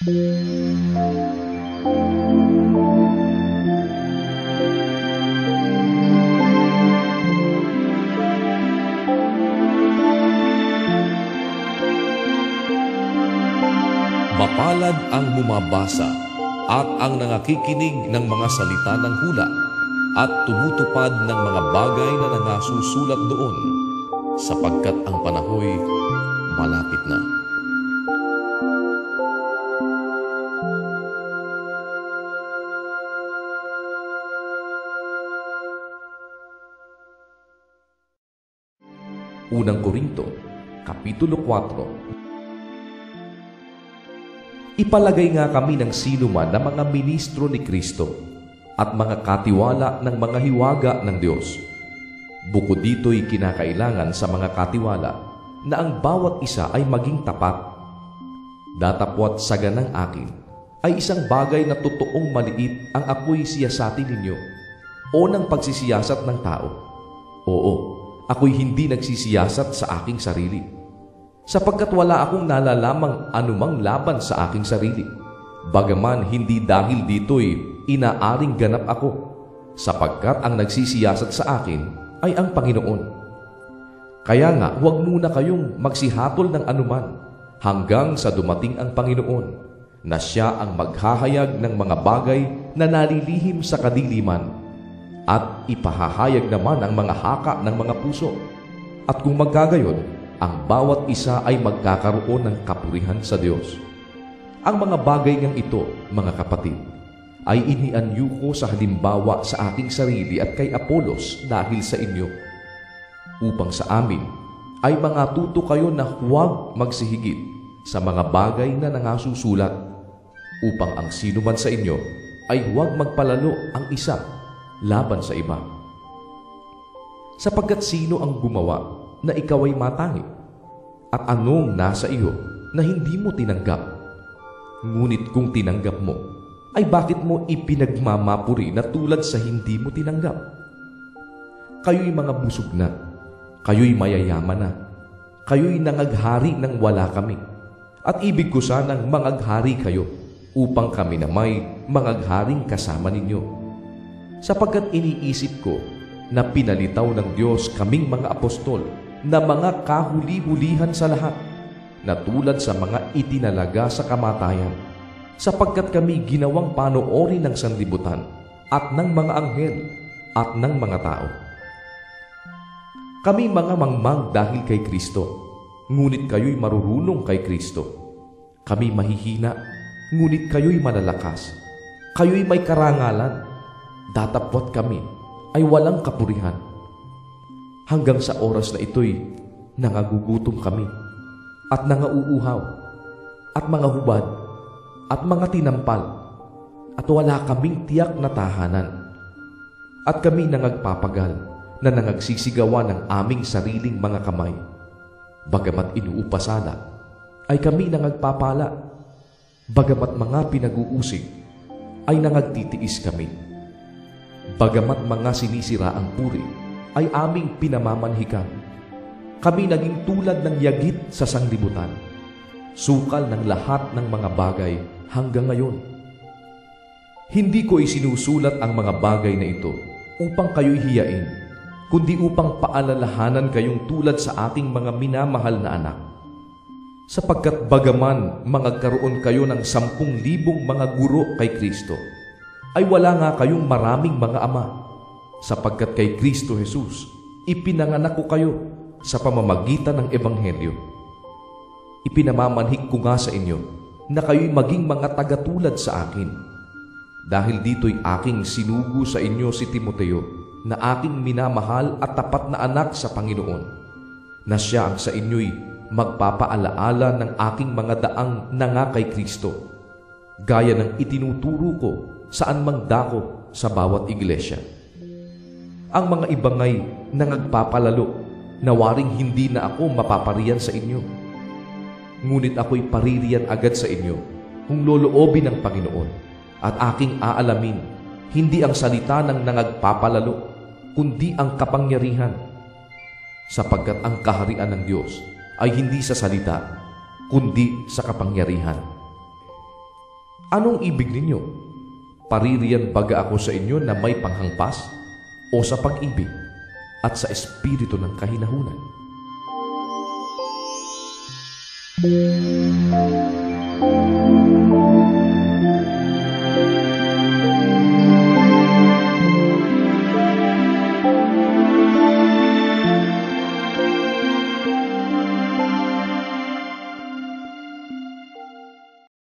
Mapalad ang bumabasa at ang nangakikinig ng mga salita ng hula at tumutupad ng mga bagay na nangasusulat doon, sapagkat ang panahoy malapit na. Unang Korinto, Kapitulo 4. Ipalagay nga kami ng sino man na mga ministro ni Kristo at mga katiwala ng mga hiwaga ng Diyos. Bukod dito'y kinakailangan sa mga katiwala na ang bawat isa ay maging tapat. Datapwat sa ganang akin ay isang bagay na totoong maliit ang ako'y siyasatin ninyo o ng pagsisiyasat ng tao. Oo, ako'y hindi nagsisiyasat sa aking sarili, sapagkat wala akong nalalamang anumang laban sa aking sarili. Bagaman hindi dahil dito'y inaaring ganap ako, sapagkat ang nagsisiyasat sa akin ay ang Panginoon. Kaya nga, huwag muna kayong magsihatol ng anuman hanggang sa dumating ang Panginoon, na siya ang maghahayag ng mga bagay na nalilihim sa kadiliman at ipahahayag naman ang mga haka ng mga puso. At kung magkagayon, ang bawat isa ay magkakaroon ng kapurihan sa Diyos. Ang mga bagay ngang ito, mga kapatid, ay inianyo ko sa halimbawa sa aking sarili at kay Apolos dahil sa inyo, upang sa amin ay mangatuto kayo na huwag magsihigit sa mga bagay na nangasusulat, upang ang sino man sa inyo ay huwag magpalalo ang isa laban sa iba. Sapagkat sino ang gumawa na ikaw ay matangi? At anong nasa iyo na hindi mo tinanggap? Ngunit kung tinanggap mo, ay bakit mo ipinagmamapuri na tulad sa hindi mo tinanggap? Kayo'y mga busog na, kayo'y mayayaman na, kayo'y nangaghari nang wala kami. At ibig ko sanang mangaghari kayo, upang kami na may mangagharing kasama ninyo. Sapagkat iniisip ko na pinalitaw ng Diyos kaming mga apostol na mga kahuli-hulihan sa lahat, na tulad sa mga itinalaga sa kamatayan, sapagkat kami ginawang panoorin ng sanlibutan at ng mga anghel at ng mga tao. Kami mga mangmang dahil kay Kristo, ngunit kayo'y marurunong kay Kristo. Kami mahihina, ngunit kayo'y malalakas. Kayo'y may karangalan, datapwat kami ay walang kapurihan. Hanggang sa oras na ito'y nangagugutom kami at nangauuhaw at mga hubad at mga tinampal, at wala kaming tiyak na tahanan. At kami nangagpapagal na nangagsisigawa ng aming sariling mga kamay. Bagamat inuupasala, ay kami nangagpapala. Bagamat mga pinag-uusig, ay nangagtitiis kami. Bagamat mga sinisira ang puri, ay aming pinamamanhikan. Kami naging tulad ng yagit sa sanglibutan, sukal ng lahat ng mga bagay hanggang ngayon. Hindi ko isinusulat ang mga bagay na ito upang kayo'y hiyain, kundi upang paalalahanan kayong tulad sa aking mga minamahal na anak. Sapagkat bagaman mangagkaroon kayo ng 10,000 mga guro kay Kristo, ay wala nga kayong maraming mga ama, sapagkat kay Kristo Jesus, ipinanganak ko kayo sa pamamagitan ng Ebanghelyo. Ipinamamanhik ko nga sa inyo na kayo'y maging mga tagatulad sa akin. Dahil dito'y aking sinugo sa inyo si Timoteo, na aking minamahal at tapat na anak sa Panginoon, na siya ang sa inyo'y magpapaalaala ng aking mga daang nanga kay Kristo, gaya ng itinuturo ko saan mang dako sa bawat iglesia. Ang mga ibangay nangagpapalalo na waring hindi na ako mapapariyan sa inyo. Ngunit ako'y paririyan agad sa inyo kung loloobin ng Panginoon, at aking aalamin hindi ang salita ng nangagpapalalo, kundi ang kapangyarihan. Sapagkat ang kaharian ng Diyos ay hindi sa salita, kundi sa kapangyarihan. Anong ibig ninyo? Paririyan baga ako sa inyo na may panghangpas o sa pag-ibig at sa espiritu ng kahinahunan?